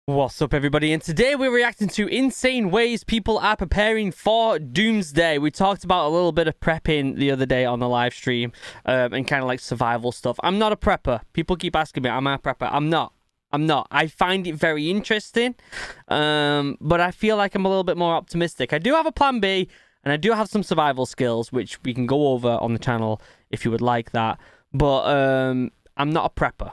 What's up, everybody? And today we're reacting to insane ways people are preparing for Doomsday. We talked about a little bit of prepping the other day on the live stream, and kind of like survival stuff. I'm not a prepper. People keep asking me, am I a prepper? I'm not. I find it very interesting, but I feel like I'm a little bit more optimistic. I do have a plan B, and I do have some survival skills, which we can go over on the channel if you would like that. But I'm not a prepper.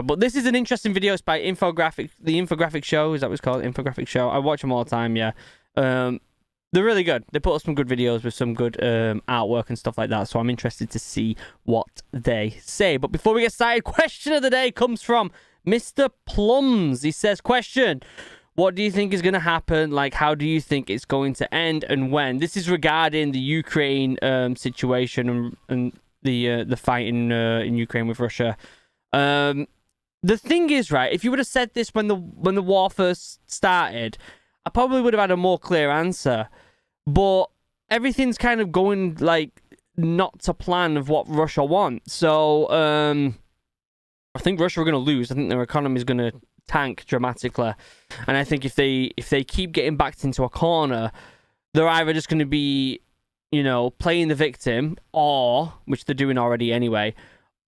But this is an interesting video. It's by the Infographic Show. Is that what it's called? Infographic Show. I watch them all the time, yeah. They're really good. They put up some good videos with some good artwork and stuff like that. So I'm interested to see what they say. But before we get started, question of the day comes from Mr. Plums. He says, question, what do you think is going to happen? Like, how do you think it's going to end and when? This is regarding the Ukraine situation and the fight in Ukraine with Russia. The thing is, right, if you would have said this when the war first started, I probably would have had a more clear answer. But everything's kind of going like not to plan of what Russia wants. So I think Russia are going to lose. I think their economy is going to tank dramatically. And I think if they keep getting backed into a corner, they're either just going to be, you know, playing the victim, or, which they're doing already anyway,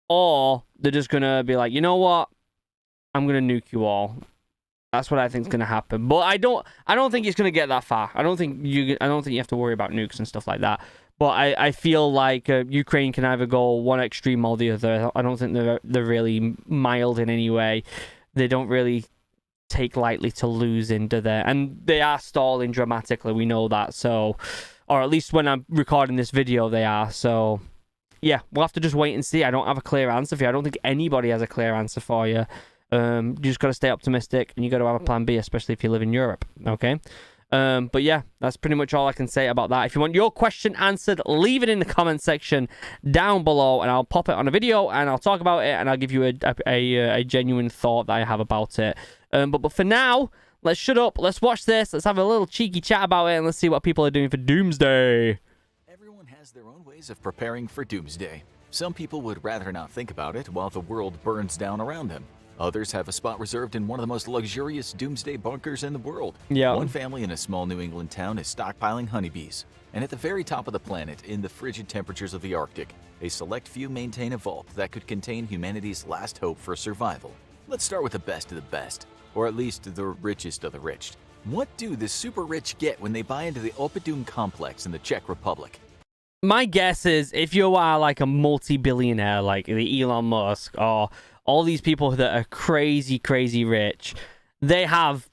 or they're just gonna be like, you know what, I'm gonna nuke you all. That's what I think is gonna happen. But I don't think it's gonna get that far. I don't think you have to worry about nukes and stuff like that. But I feel like Ukraine can either go one extreme or the other. I don't think they're really mild in any way. They don't really take lightly to losing, do they? And they are stalling dramatically. We know that. So, or at least when I'm recording this video, they are. So, yeah, we'll have to just wait and see. I don't have a clear answer for you. I don't think anybody has a clear answer for you. You just got to stay optimistic, and you got to have a plan B, especially if you live in Europe, okay? But yeah, that's pretty much all I can say about that. If you want your question answered, leave it in the comment section down below, and I'll pop it on a video, and I'll talk about it, and I'll give you a genuine thought that I have about it. But for now, let's shut up, let's watch this, let's have a little cheeky chat about it, and let's see what people are doing for Doomsday. Everyone has their own ways of preparing for Doomsday. Some people would rather not think about it while the world burns down around them. Others have a spot reserved in one of the most luxurious Doomsday bunkers in the world. Yeah. One family in a small New England town is stockpiling honeybees. And at the very top of the planet, in the frigid temperatures of the Arctic, a select few maintain a vault that could contain humanity's last hope for survival. Let's start with the best of the best. Or at least the richest of the rich. What do the super rich get when they buy into the Opidum complex in the Czech Republic? My guess is if you are like a multi-billionaire, like the Elon Musk, or all these people that are crazy, crazy rich, they have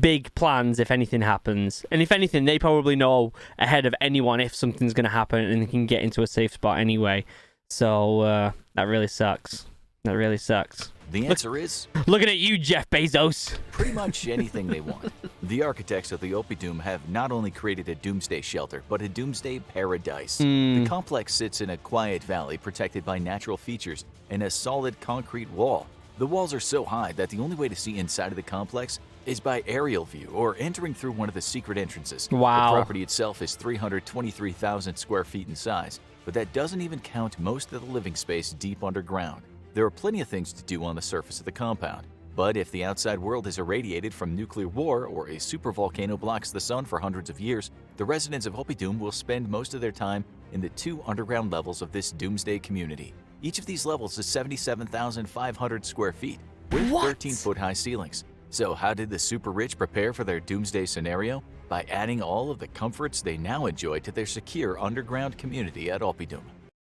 big plans if anything happens. And if anything, they probably know ahead of anyone if something's going to happen, and they can get into a safe spot anyway. So that really sucks. That really sucks. The answer is... Looking at you, Jeff Bezos. Pretty much anything they want. The architects of the Opidum have not only created a doomsday shelter, but a doomsday paradise. The complex sits in a quiet valley protected by natural features and a solid concrete wall. The walls are so high that the only way to see inside of the complex is by aerial view or entering through one of the secret entrances. Wow. The property itself is 323,000 square feet in size, but that doesn't even count most of the living space deep underground. There are plenty of things to do on the surface of the compound, but if the outside world is irradiated from nuclear war or a supervolcano blocks the sun for hundreds of years, the residents of Opidum will spend most of their time in the 2 underground levels of this doomsday community. Each of these levels is 77,500 square feet with 13-foot-high ceilings. So how did the super rich prepare for their doomsday scenario? By adding all of the comforts they now enjoy to their secure underground community at Opidum.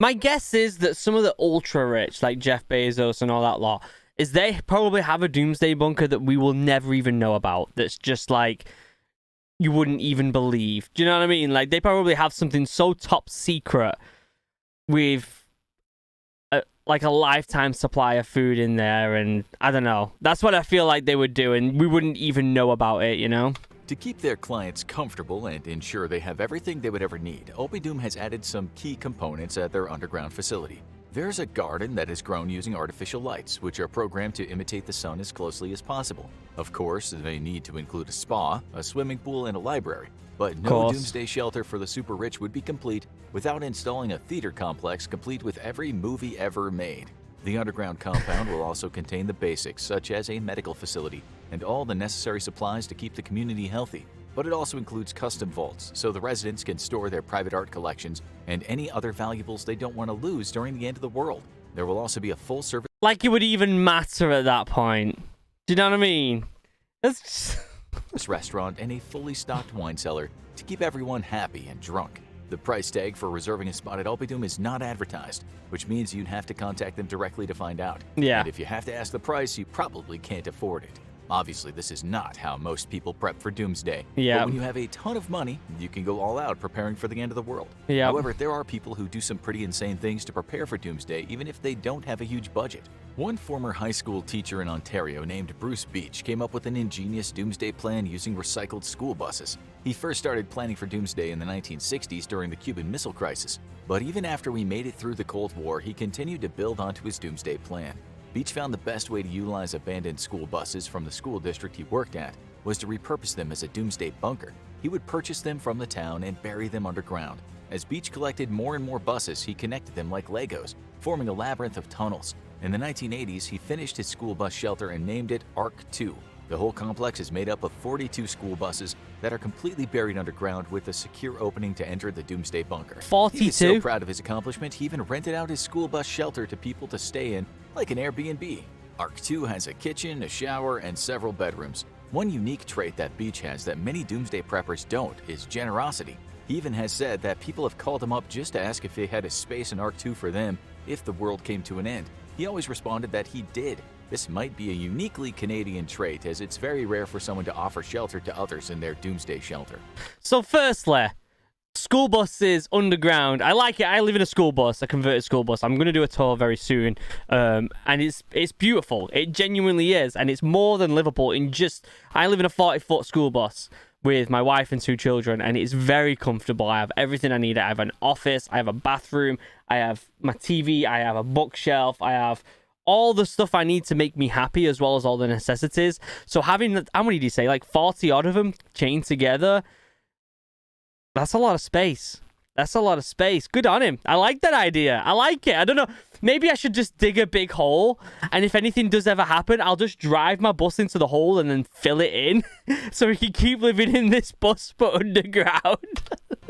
My guess is that some of the ultra rich, like Jeff Bezos and all that lot, is they probably have a doomsday bunker that we will never even know about. That's just like, you wouldn't even believe. Do you know what I mean? Like, they probably have something so top secret with like a lifetime supply of food in there. And I don't know. That's what I feel like they would do. And we wouldn't even know about it, you know? To keep their clients comfortable and ensure they have everything they would ever need, Opidum has added some key components at their underground facility. There's a garden that is grown using artificial lights, which are programmed to imitate the sun as closely as possible. Of course, they need to include a spa, a swimming pool, and a library. But no doomsday shelter for the super rich would be complete without installing a theater complex complete with every movie ever made. The underground compound will also contain the basics, such as a medical facility and all the necessary supplies to keep the community healthy. But it also includes custom vaults, so the residents can store their private art collections and any other valuables they don't want to lose during the end of the world. There will also be a full-service... Like it would even matter at that point. Do you know what I mean? That's just... restaurant and a fully stocked wine cellar to keep everyone happy and drunk. The price tag for reserving a spot at Alpidum is not advertised, which means you'd have to contact them directly to find out. Yeah. And if you have to ask the price, you probably can't afford it. Obviously, this is not how most people prep for Doomsday. Yeah. But when you have a ton of money, you can go all out preparing for the end of the world. Yeah. However, there are people who do some pretty insane things to prepare for Doomsday, even if they don't have a huge budget. One former high school teacher in Ontario named Bruce Beach came up with an ingenious Doomsday plan using recycled school buses. He first started planning for Doomsday in the 1960s during the Cuban Missile Crisis. But even after we made it through the Cold War, he continued to build onto his Doomsday plan. Beach found the best way to utilize abandoned school buses from the school district he worked at was to repurpose them as a Doomsday bunker. He would purchase them from the town and bury them underground. As Beach collected more and more buses, he connected them like Legos, forming a labyrinth of tunnels. In the 1980s, he finished his school bus shelter and named it Arc 2. The whole complex is made up of 42 school buses that are completely buried underground with a secure opening to enter the Doomsday bunker. 42? He was so proud of his accomplishment, he even rented out his school bus shelter to people to stay in, like an Airbnb. Arc 2 has a kitchen, a shower, and several bedrooms. One unique trait that Beach has that many Doomsday preppers don't is generosity. He even has said that people have called him up just to ask if they had a space in Arc 2 for them if the world came to an end. He always responded that he did. This might be a uniquely Canadian trait, as it's very rare for someone to offer shelter to others in their Doomsday shelter. So firstly, school buses underground. I like it. I live in a school bus, a converted school bus. I'm going to do a tour very soon. And it's beautiful. It genuinely is. And it's more than livable in just... I live in a 40-foot school bus with my wife and 2 children, and it's very comfortable. I have everything I need. I have an office. I have a bathroom. I have my TV. I have a bookshelf. I have all the stuff I need to make me happy, as well as all the necessities. So having, how many do you say? Like 40 odd of them chained together. That's a lot of space. That's a lot of space. Good on him. I like that idea. I like it. I don't know. Maybe I should just dig a big hole, and if anything does ever happen, I'll just drive my bus into the hole and then fill it in so we can keep living in this bus but underground.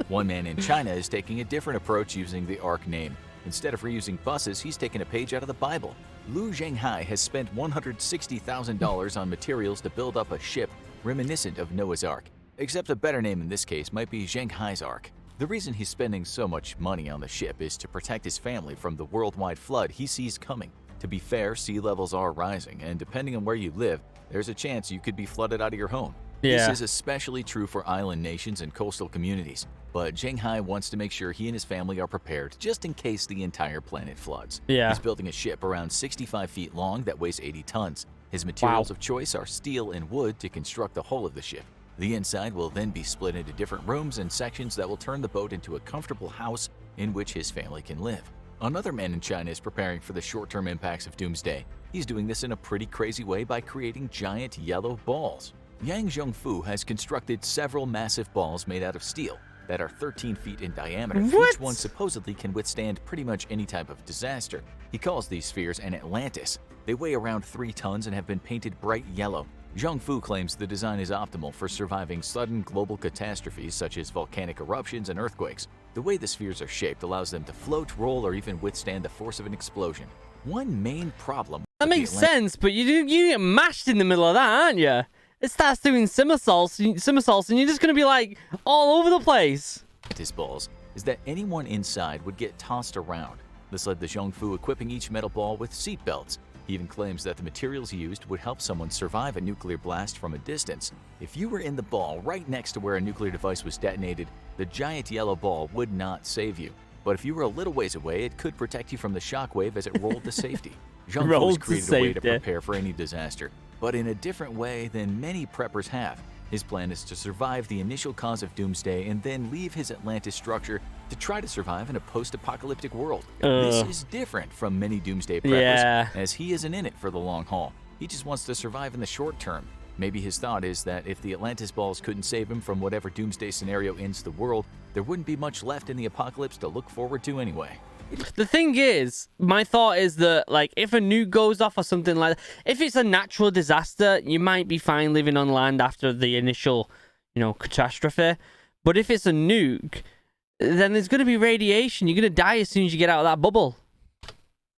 One man in China is taking a different approach using the Ark name. Instead of reusing buses, he's taken a page out of the Bible. Lu Zhenghai has spent $160,000 on materials to build up a ship reminiscent of Noah's Ark. Except a better name in this case might be Zhenghai's Ark. The reason he's spending so much money on the ship is to protect his family from the worldwide flood he sees coming. To be fair, sea levels are rising, and depending on where you live, there's a chance you could be flooded out of your home. Yeah. This is especially true for island nations and coastal communities, but Zhenghai wants to make sure he and his family are prepared just in case the entire planet floods. Yeah. He's building a ship around 65 feet long that weighs 80 tons. His materials Wow. of choice are steel and wood to construct the hull of the ship. The inside will then be split into different rooms and sections that will turn the boat into a comfortable house in which his family can live. Another man in China is preparing for the short-term impacts of Doomsday. He's doing this in a pretty crazy way by creating giant yellow balls. Yang Zhongfu has constructed several massive balls made out of steel that are 13 feet in diameter. What? Each one supposedly can withstand pretty much any type of disaster. He calls these spheres an Atlantis. They weigh around 3 tons and have been painted bright yellow. Zhongfu claims the design is optimal for surviving sudden global catastrophes such as volcanic eruptions and earthquakes. The way the spheres are shaped allows them to float, roll, or even withstand the force of an explosion. One main problem... That makes sense, but you get mashed in the middle of that, aren't you? It starts doing somersaults, and you're just going to be like all over the place. His balls is that anyone inside would get tossed around. This led to Zhongfu equipping each metal ball with seat belts. He even claims that the materials used would help someone survive a nuclear blast from a distance. If you were in the ball right next to where a nuclear device was detonated, the giant yellow ball would not save you. But if you were a little ways away, it could protect you from the shockwave as it rolled to safety. Zhongfu has created a way to prepare for any disaster, but in a different way than many preppers have. His plan is to survive the initial cause of Doomsday and then leave his Atlantis structure to try to survive in a post-apocalyptic world. This is different from many Doomsday preppers, as he isn't in it for the long haul. He just wants to survive in the short term. Maybe his thought is that if the Atlantis balls couldn't save him from whatever Doomsday scenario ends the world, there wouldn't be much left in the apocalypse to look forward to anyway. The thing is, my thought is that, like, if a nuke goes off or something like that, if it's a natural disaster, you might be fine living on land after the initial, catastrophe. But if it's a nuke, then there's going to be radiation. You're going to die as soon as you get out of that bubble.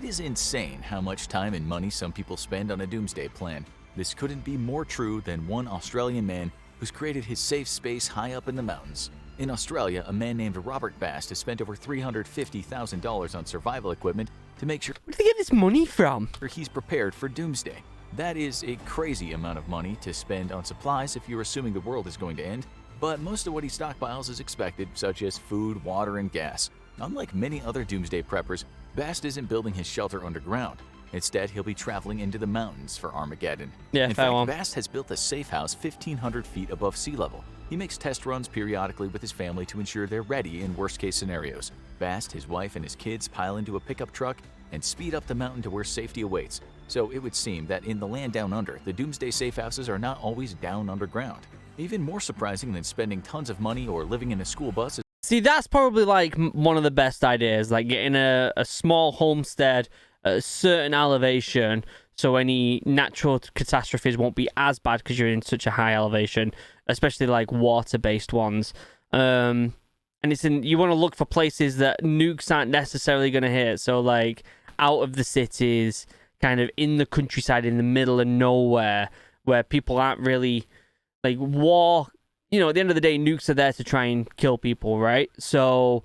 It is insane how much time and money some people spend on a doomsday plan. This couldn't be more true than one Australian man who's created his safe space high up in the mountains. In Australia, a man named Robert Bast has spent over $350,000 on survival equipment to make sure Where did they get this money from? he's prepared for doomsday. That is a crazy amount of money to spend on supplies if you're assuming the world is going to end, but most of what he stockpiles is expected, such as food, water, and gas. Unlike many other doomsday preppers, Bast isn't building his shelter underground. Instead, he'll be traveling into the mountains for Armageddon. Yeah, in fact, Bast has built a safe house 1,500 feet above sea level. He makes test runs periodically with his family to ensure they're ready in worst-case scenarios. Bast, his wife, and his kids pile into a pickup truck and speed up the mountain to where safety awaits. So it would seem that in the land down under, the doomsday safe houses are not always down underground. Even more surprising than spending tons of money or living in a school bus is... See, that's probably like one of the best ideas, like getting a small homestead at a certain elevation so any natural catastrophes won't be as bad because you're in such a high elevation, especially like water-based ones. And you want to look for places that nukes aren't necessarily going to hit, so like out of the cities, kind of in the countryside, in the middle of nowhere, where people aren't really, like, war... at the end of the day, nukes are there to try and kill people, right? So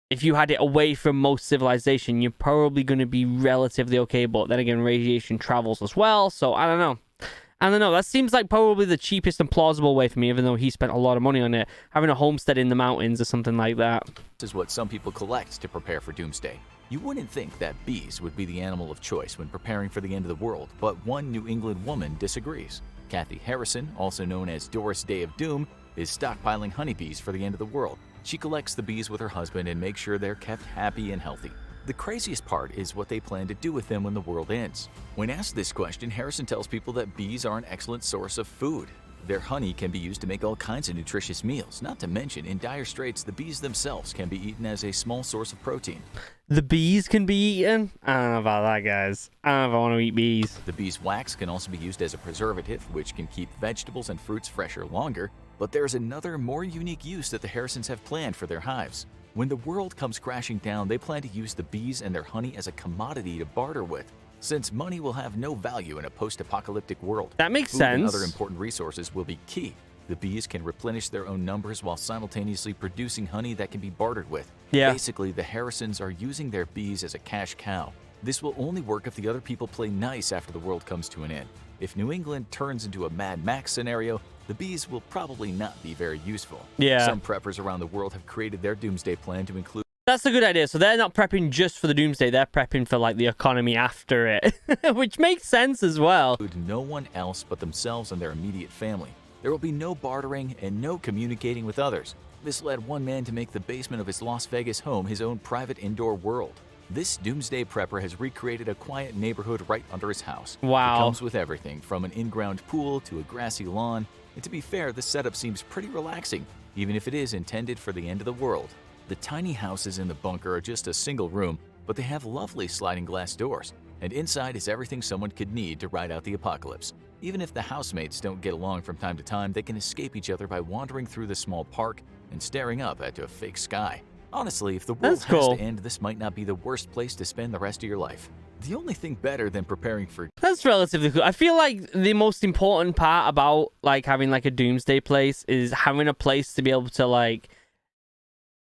if you had it away from most civilization, you're probably going to be relatively okay. But then again, radiation travels as well. So I don't know. That seems like probably the cheapest and plausible way for me, even though he spent a lot of money on it. Having a homestead in the mountains or something like that. This is what some people collect to prepare for doomsday. You wouldn't think that bees would be the animal of choice when preparing for the end of the world, but one New England woman disagrees. Kathy Harrison, also known as Doris Day of Doom, is stockpiling honeybees for the end of the world. She collects the bees with her husband and makes sure they're kept happy and healthy. The craziest part is what they plan to do with them when the world ends. When asked this question, Harrison tells people that bees are an excellent source of food. Their honey can be used to make all kinds of nutritious meals. Not to mention, in dire straits, the bees themselves can be eaten as a small source of protein. The bees can be eaten? I don't know about that, guys. I don't know if I want to eat bees. The bees' wax can also be used as a preservative, which can keep vegetables and fruits fresher longer. But there's another, more unique use that the Harrisons have planned for their hives. When the world comes crashing down, they plan to use the bees and their honey as a commodity to barter with. Since money will have no value in a post-apocalyptic world, that makes food sense. And other important resources will be key. The bees can replenish their own numbers while simultaneously producing honey that can be bartered with. Yeah. Basically, the Harrisons are using their bees as a cash cow. This will only work if the other people play nice after the world comes to an end. If New England turns into a Mad Max scenario, the bees will probably not be very useful. Yeah. Some preppers around the world have created their doomsday plan to include... That's a good idea. So they're not prepping just for the doomsday. They're prepping for, like, the economy after it, which makes sense as well. No one else but themselves and their immediate family. There will be no bartering and no communicating with others. This led one man to make the basement of his Las Vegas home his own private indoor world. This doomsday prepper has recreated a quiet neighborhood right under his house. Wow. It comes with everything from an in-ground pool to a grassy lawn. And to be fair, the setup seems pretty relaxing, even if it is intended for the end of the world. The tiny houses in the bunker are just a single room, but they have lovely sliding glass doors. And inside is everything someone could need to ride out the apocalypse. Even if the housemates don't get along from time to time, they can escape each other by wandering through the small park and staring up at a fake sky. Honestly, if the world has to end, this might not be the worst place to spend the rest of your life. The only thing better than preparing for... That's relatively cool. I feel like the most important part about, like, having, like, a doomsday place is having a place to be able to, like,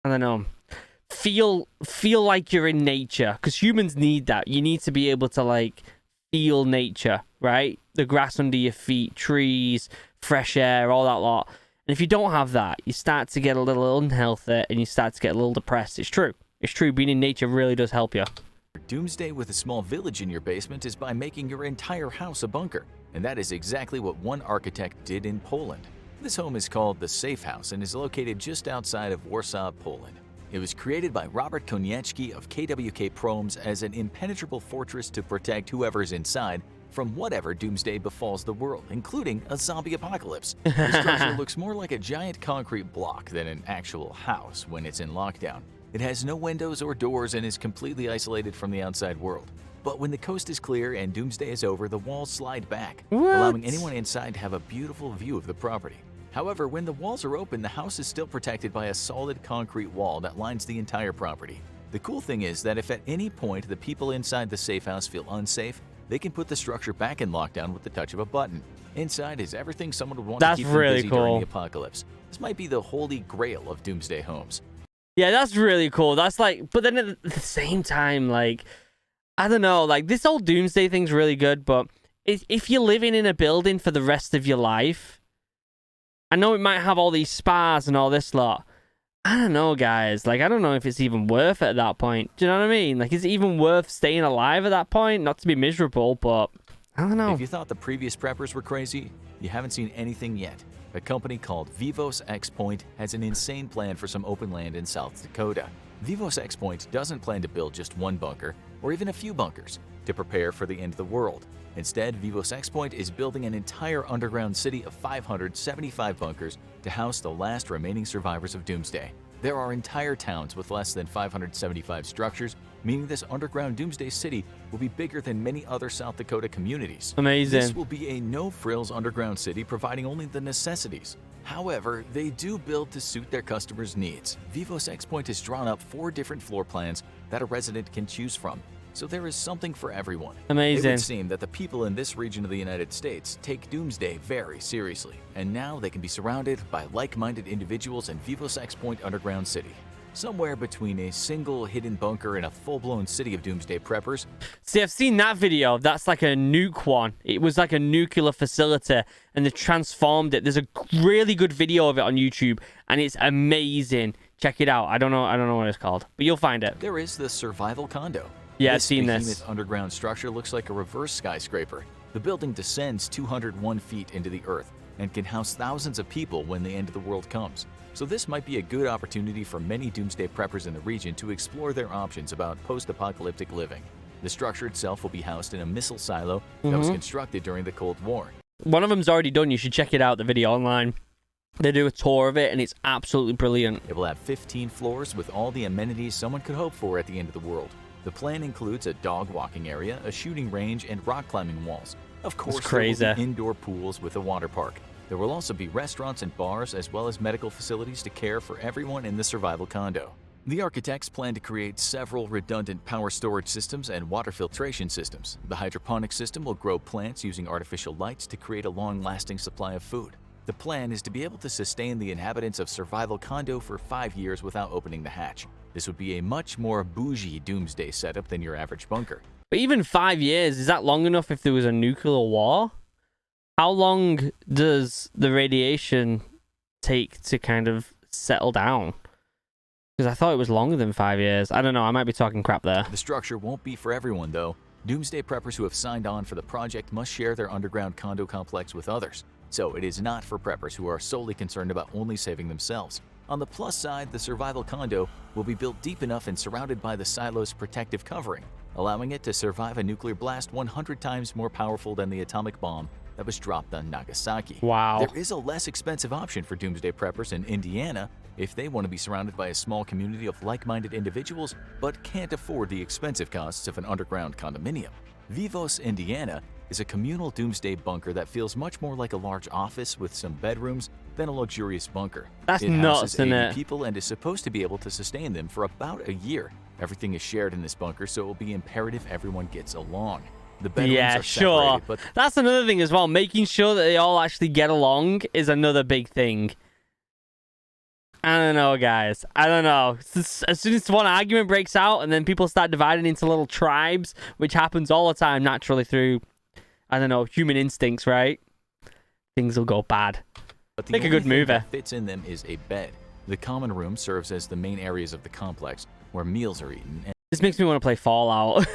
I don't know, feel like you're in nature. Because humans need that. You need to be able to, like, feel nature, right? The grass under your feet, trees, fresh air, all that lot. And if you don't have that, you start to get a little unhealthy and you start to get a little depressed. It's true. It's true. Being in nature really does help you. Doomsday with a small village in your basement is by making your entire house a bunker. And that is exactly what one architect did in Poland. This home is called the Safe House and is located just outside of Warsaw, Poland. It was created by Robert Konieczki of KWK Proms as an impenetrable fortress to protect whoever's inside from whatever doomsday befalls the world, including a zombie apocalypse. The structure looks more like a giant concrete block than an actual house when it's in lockdown. It has no windows or doors and is completely isolated from the outside world. But when the coast is clear and Doomsday is over, the walls slide back, allowing anyone inside to have a beautiful view of the property. However, when the walls are open, the house is still protected by a solid concrete wall that lines the entire property. The cool thing is that if at any point the people inside the safe house feel unsafe, they can put the structure back in lockdown with the touch of a button. Inside is everything someone would want to keep them busy during the apocalypse. This might be the holy grail of Doomsday homes. Yeah, that's really cool. That's like, but then at the same time, like, I don't know, like, this whole Doomsday thing's really good, but if you're living in a building for the rest of your life, I know it might have all these spas and all this lot. I don't know, guys. Like, I don't know if it's even worth it at that point. Do you know what I mean? Like, is it even worth staying alive at that point? Not to be miserable, but I don't know. If you thought the previous preppers were crazy, you haven't seen anything yet. A company called Vivos X Point has an insane plan for some open land in South Dakota. Vivos X Point doesn't plan to build just one bunker, or even a few bunkers, to prepare for the end of the world. Instead, Vivos X Point is building an entire underground city of 575 bunkers to house the last remaining survivors of Doomsday. There are entire towns with less than 575 structures, meaning this underground Doomsday city will be bigger than many other South Dakota communities. Amazing. This will be a no-frills underground city providing only the necessities. However, they do build to suit their customers' needs. Vivos X Point has drawn up 4 different floor plans that a resident can choose from, so there is something for everyone. Amazing. It would seem that the people in this region of the United States take Doomsday very seriously, and now they can be surrounded by like-minded individuals in Vivos X Point Underground City. Somewhere between a single hidden bunker and a full-blown city of Doomsday preppers. See, I've seen that video. That's like a nuke one. It was like a nuclear facility, and they transformed it. There's a really good video of it on YouTube, and it's amazing. Check it out. I don't know what it's called, but you'll find it. There is the Survival Condo. Yeah, I've seen this. This underground structure looks like a reverse skyscraper. The building descends 201 feet into the earth and can house thousands of people when the end of the world comes. So this might be a good opportunity for many Doomsday preppers in the region to explore their options about post-apocalyptic living. The structure itself will be housed in a missile silo that was constructed during the Cold War. One of them's already done. You should check it out, the video online. They do a tour of it, and it's absolutely brilliant. It will have 15 floors with all the amenities someone could hope for at the end of the world. The plan includes a dog walking area, a shooting range, and rock climbing walls. Of course, there will be indoor pools with a water park. There will also be restaurants and bars, as well as medical facilities to care for everyone in the survival condo. The architects plan to create several redundant power storage systems and water filtration systems. The hydroponic system will grow plants using artificial lights to create a long-lasting supply of food. The plan is to be able to sustain the inhabitants of Survival Condo for 5 years without opening the hatch. This would be a much more bougie Doomsday setup than your average bunker. But even 5 years, is that long enough if there was a nuclear war? How long does the radiation take to kind of settle down? Because I thought it was longer than 5 years. I don't know, I might be talking crap there. The structure won't be for everyone, though. Doomsday preppers who have signed on for the project must share their underground condo complex with others. So it is not for preppers who are solely concerned about only saving themselves. On the plus side, the survival condo will be built deep enough and surrounded by the silo's protective covering, allowing it to survive a nuclear blast 100 times more powerful than the atomic bomb that was dropped on Nagasaki. Wow. There is a less expensive option for Doomsday preppers in Indiana if they want to be surrounded by a small community of like-minded individuals but can't afford the expensive costs of an underground condominium. Vivos, Indiana is a communal Doomsday bunker that feels much more like a large office with some bedrooms than a luxurious bunker. That's it nuts, houses isn't 80 it? people and is supposed to be able to sustain them for about a year. Everything is shared in this bunker, so it will be imperative everyone gets along. The bedrooms are separated, but that's another thing as well. Making sure that they all actually get along is another big thing. I don't know, guys. I don't know. As soon as one argument breaks out and then people start dividing into little tribes, which happens all the time naturally through, I don't know, human instincts, right? Things will go bad. But Make a good movie. That fits in them is a bed. The common room serves as the main areas of the complex where meals are eaten. This makes me want to play Fallout.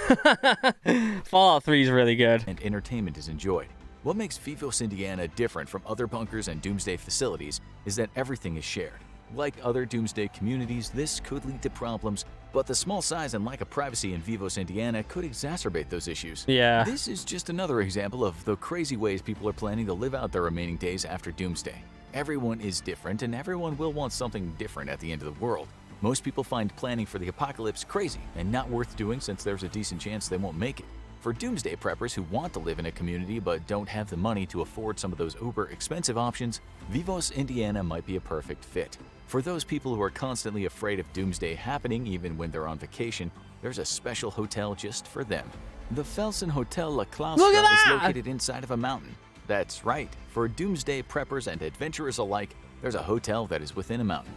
Fallout 3 is really good. And entertainment is enjoyed. What makes Vivos, Indiana different from other bunkers and Doomsday facilities is that everything is shared. Like other Doomsday communities, this could lead to problems, but the small size and lack of privacy in Vivos, Indiana could exacerbate those issues. Yeah. This is just another example of the crazy ways people are planning to live out their remaining days after Doomsday. Everyone is different, and everyone will want something different at the end of the world. Most people find planning for the apocalypse crazy and not worth doing since there's a decent chance they won't make it. For doomsday preppers who want to live in a community but don't have the money to afford some of those uber expensive options, Vivos, Indiana might be a perfect fit. For those people who are constantly afraid of doomsday happening even when they're on vacation, there's a special hotel just for them. The Felsen Hotel La Claustra is located inside of a mountain. That's right, for doomsday preppers and adventurers alike, there's a hotel that is within a mountain.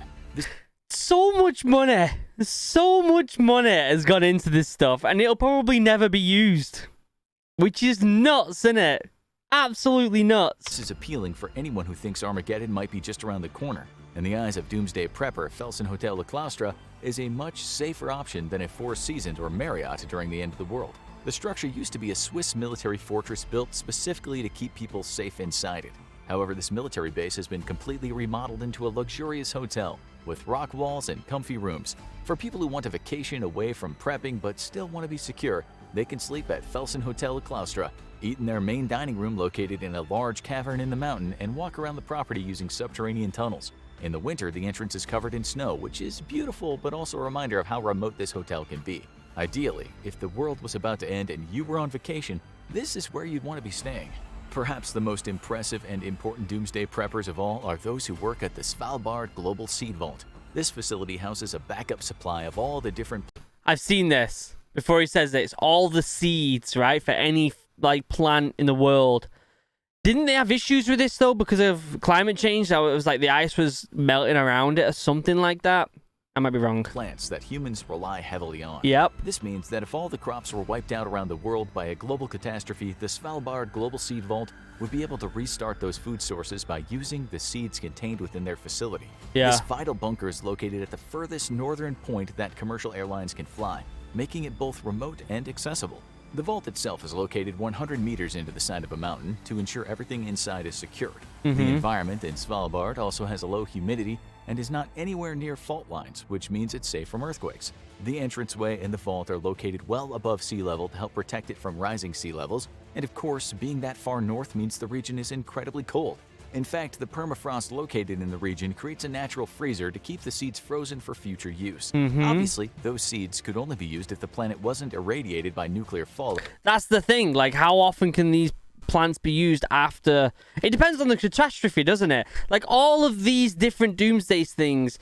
So much money has gone into this stuff, and it'll probably never be used, which is nuts, isn't it? Absolutely nuts. This is appealing for anyone who thinks Armageddon might be just around the corner. In the eyes of doomsday prepper, Felsen Hotel La Claustra is a much safer option than a Four Seasons or Marriott during the end of the world. The structure used to be a Swiss military fortress built specifically to keep people safe inside it. However, this military base has been completely remodeled into a luxurious hotel with rock walls and comfy rooms. For people who want a vacation away from prepping but still want to be secure, they can sleep at Felsen Hotel La Claustra, eat in their main dining room located in a large cavern in the mountain, and walk around the property using subterranean tunnels. In the winter, the entrance is covered in snow, which is beautiful but also a reminder of how remote this hotel can be. Ideally, if the world was about to end and you were on vacation, this is where you'd want to be staying. Perhaps the most impressive and important doomsday preppers of all are those who work at the Svalbard Global Seed Vault. This facility houses a backup supply of all the different... I've seen this. Before he says it's all the seeds, right, for any plant in the world. Didn't they have issues with this, though, because of climate change? How it was like the ice was melting around it or something like that? I might be wrong. Plants that humans rely heavily on. Yep. This means that if all the crops were wiped out around the world by a global catastrophe, the Svalbard Global Seed Vault would be able to restart those food sources by using the seeds contained within their facility. Yeah. This vital bunker is located at the furthest northern point that commercial airlines can fly, making it both remote and accessible. The vault itself is located 100 meters into the side of a mountain to ensure everything inside is secured. The environment in Svalbard also has a low humidity and is not anywhere near fault lines, which means it's safe from earthquakes. The entranceway and the vault are located well above sea level to help protect it from rising sea levels, and of course, being that far north means the region is incredibly cold. In fact, the permafrost located in the region creates a natural freezer to keep the seeds frozen for future use. Obviously, those seeds could only be used if the planet wasn't irradiated by nuclear fallout. That's the thing. Like, how often can these plants be used after? It depends on the catastrophe, doesn't it? Like, all of these different doomsday things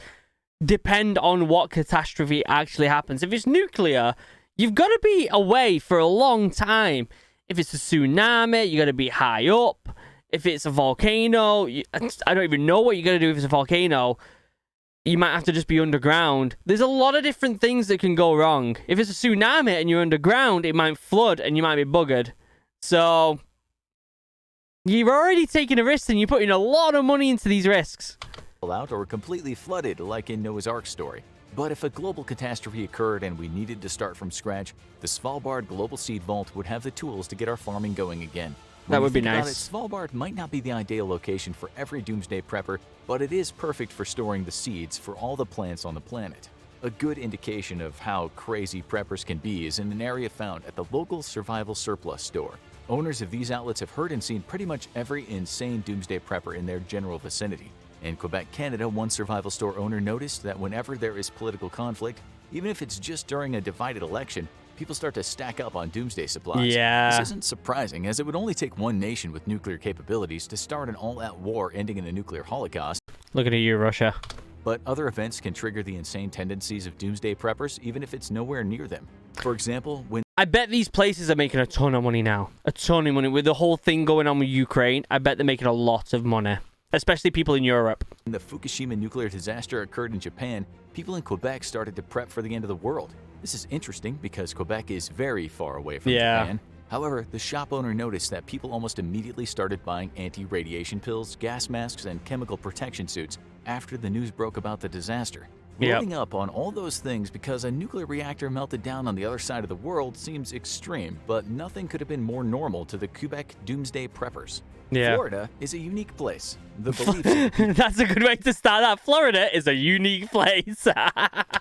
depend on what catastrophe actually happens. If it's nuclear, you've got to be away for a long time. If it's a tsunami, you got to be high up. If it's a volcano, I don't even know what you're going to do if it's a volcano. You might have to just be underground. There's a lot of different things that can go wrong. If it's a tsunami and you're underground, it might flood and you might be buggered. So, you're already taking a risk and you're putting a lot of money into these risks. Out or completely flooded, like in Noah's Ark story. But if a global catastrophe occurred and we needed to start from scratch, the Svalbard Global Seed Vault would have the tools to get our farming going again. That would be nice. Svalbard might not be the ideal location for every doomsday prepper, but it is perfect for storing the seeds for all the plants on the planet. A good indication of how crazy preppers can be is in an area found at the local survival surplus store. Owners of these outlets have heard and seen pretty much every insane doomsday prepper in their general vicinity. In Quebec, Canada, one survival store owner noticed that whenever there is political conflict, even if it's just during a divided election, people start to stack up on doomsday supplies. Yeah. This isn't surprising, as it would only take one nation with nuclear capabilities to start an all-out war ending in a nuclear holocaust. Looking at you, Russia. But other events can trigger the insane tendencies of doomsday preppers, even if it's nowhere near them. For example, when I bet these places are making a ton of money now. A ton of money. With the whole thing going on with Ukraine, I bet they're making a lot of money. Especially people in Europe. When the Fukushima nuclear disaster occurred in Japan, people in Quebec started to prep for the end of the world. This is interesting because Quebec is very far away from Japan. However, the shop owner noticed that people almost immediately started buying anti-radiation pills, gas masks, and chemical protection suits after the news broke about the disaster. Loading up on all those things because a nuclear reactor melted down on the other side of the world seems extreme, but nothing could have been more normal to the Quebec doomsday preppers. Florida is a unique place. The beliefs That's a good way to start that. Florida is a unique place.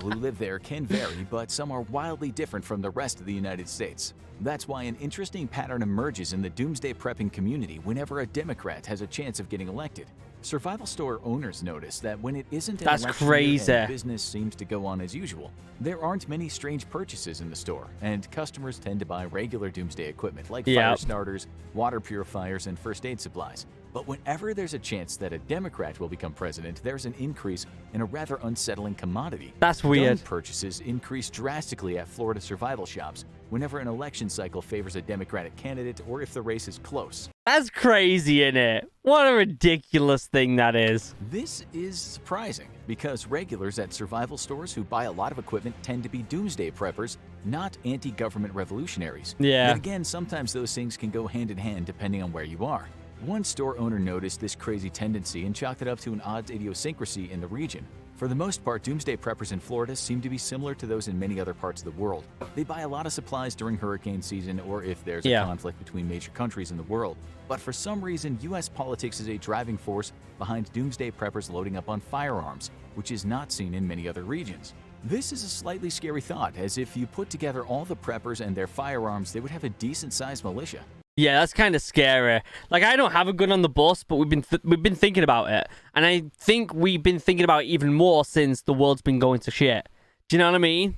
who live there can vary, but some are wildly different from the rest of the United States. That's why an interesting pattern emerges in the doomsday prepping community whenever a Democrat has a chance of getting elected. Survival store owners notice that when it isn't an That's election year crazy. and business seems to go on as usual, there aren't many strange purchases in the store, and customers tend to buy regular Doomsday equipment like fire starters, water purifiers, and first aid supplies. But whenever there's a chance that a Democrat will become president, there's an increase in a rather unsettling commodity. That's weird. Gun purchases increase drastically at Florida survival shops whenever an election cycle favors a Democratic candidate or if the race is close. That's crazy, innit? What a ridiculous thing that is. This is surprising because regulars at survival stores who buy a lot of equipment tend to be doomsday preppers, not anti-government revolutionaries. Yeah. But again, sometimes those things can go hand in hand depending on where you are. One store owner noticed this crazy tendency and chalked it up to an odd idiosyncrasy in the region. For the most part, doomsday preppers in Florida seem to be similar to those in many other parts of the world. They buy a lot of supplies during hurricane season or if there's a conflict between major countries in the world. But for some reason, US politics is a driving force behind doomsday preppers loading up on firearms, which is not seen in many other regions. This is a slightly scary thought, as if you put together all the preppers and their firearms, they would have a decent-sized militia. Yeah, that's kind of scary. Like, I don't have a gun on the bus, but we've been thinking about it. And I think we've been thinking about it even more since the world's been going to shit. Do you know what I mean?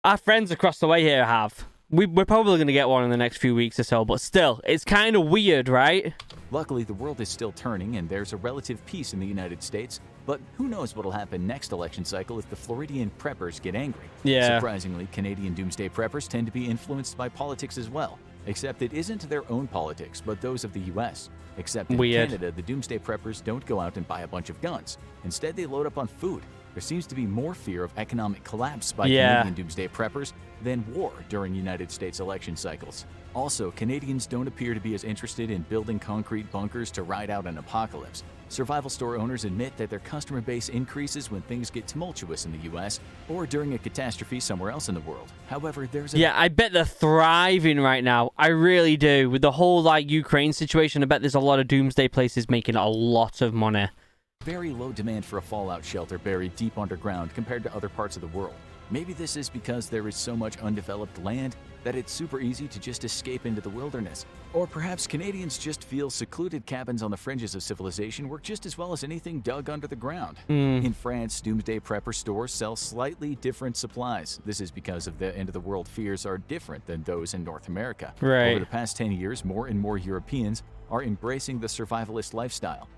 Our friends across the way here have. We're probably going to get one in the next few weeks or so, but still, it's kind of weird, right? Luckily, the world is still turning and there's a relative peace in the United States, but who knows what'll happen next election cycle if the Floridian preppers get angry. Yeah. Surprisingly, Canadian doomsday preppers tend to be influenced by politics as well. Except it isn't their own politics, but those of the US. Except in Canada, the doomsday preppers don't go out and buy a bunch of guns. Instead, they load up on food. There seems to be more fear of economic collapse by Canadian doomsday preppers than war during United States election cycles. Also, Canadians don't appear to be as interested in building concrete bunkers to ride out an apocalypse. Survival store owners admit that their customer base increases when things get tumultuous in the US or during a catastrophe somewhere else in the world. However, there's a... Yeah, I bet they're thriving right now. I really do. With the whole, Ukraine situation, I bet there's a lot of doomsday places making a lot of money. Very low demand for a fallout shelter buried deep underground compared to other parts of the world. Maybe this is because there is so much undeveloped land that it's super easy to just escape into the wilderness. Or perhaps Canadians just feel secluded cabins on the fringes of civilization work just as well as anything dug under the ground. In France, doomsday prepper stores sell slightly different supplies. This is because of the end-of-the-world fears are different than those in North America. Right. Over the past 10 years, more and more Europeans are embracing the survivalist lifestyle.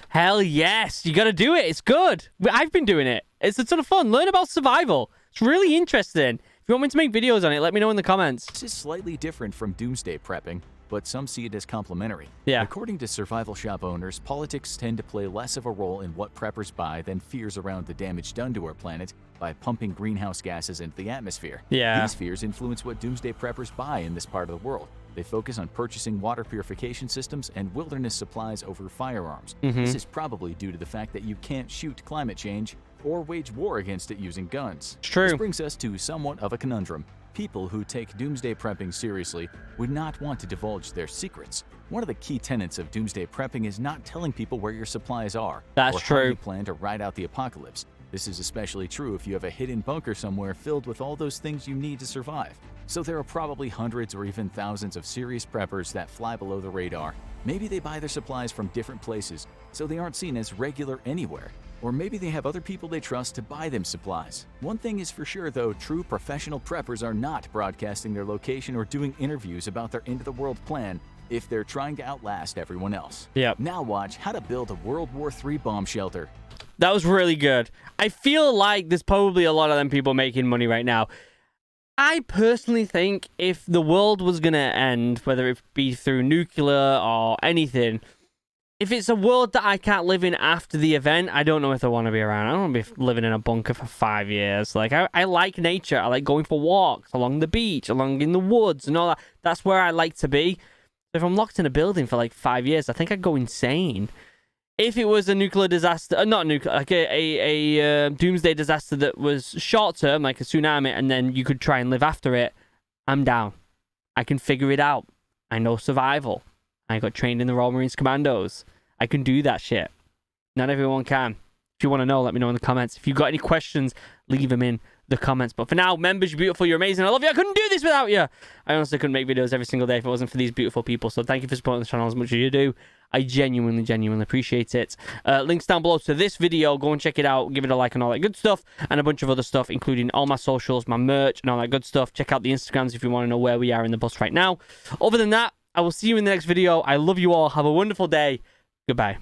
Hell yes, you gotta do it. It's good. I've been doing it. It's a ton of fun. Learn about survival. It's really interesting. If you want me to make videos on it, let me know in the comments. This is slightly different from doomsday prepping, but some see it as complementary. Yeah. According to survival shop owners, politics tend to play less of a role in what preppers buy than fears around the damage done to our planet by pumping greenhouse gases into the atmosphere. Yeah. These fears influence what doomsday preppers buy in this part of the world. They focus on purchasing water purification systems and wilderness supplies over firearms. This is probably due to the fact that you can't shoot climate change or wage war against it using guns. It's true. This brings us to somewhat of a conundrum. People who take doomsday prepping seriously would not want to divulge their secrets. One of the key tenets of doomsday prepping is not telling people where your supplies are That's or true. how you plan to ride out the apocalypse. This is especially true if you have a hidden bunker somewhere filled with all those things you need to survive. So there are probably hundreds or even thousands of serious preppers that fly below the radar. Maybe they buy their supplies from different places, so they aren't seen as regular anywhere. Or maybe they have other people they trust to buy them supplies. One thing is for sure though, true professional preppers are not broadcasting their location or doing interviews about their end-of-the-world plan if they're trying to outlast everyone else. Yep. Now watch how to build a World War III bomb shelter. That was really good. I feel like there's probably a lot of them people making money right now. I personally think if the world was going to end, whether it be through nuclear or anything, if it's a world that I can't live in after the event, I don't know if I want to be around. I don't want to be living in a bunker for 5 years. Like, I like nature. I like going for walks along the beach, along in the woods and all that. That's where I like to be. If I'm locked in a building for like 5 years, I think I'd go insane. If it was a nuclear disaster, not nuclear, like a doomsday disaster that was short term, like a tsunami, and then you could try and live after it, I'm down. I can figure it out. I know survival. I got trained in the Royal Marines Commandos. I can do that shit. Not everyone can. If you want to know, let me know in the comments. If you've got any questions, leave them in the comments. But for now, members, you're beautiful, you're amazing. I love you. I couldn't do this without you. I honestly couldn't make videos every single day if it wasn't for these beautiful people. So thank you for supporting the channel as much as you do. I genuinely appreciate it. Links down below to this video. Go and check it out. Give it a like and all that good stuff. And a bunch of other stuff, including all my socials, my merch, and all that good stuff. Check out the Instagrams if you want to know where we are in the bus right now. Other than that, I will see you in the next video. I love you all. Have a wonderful day. Goodbye.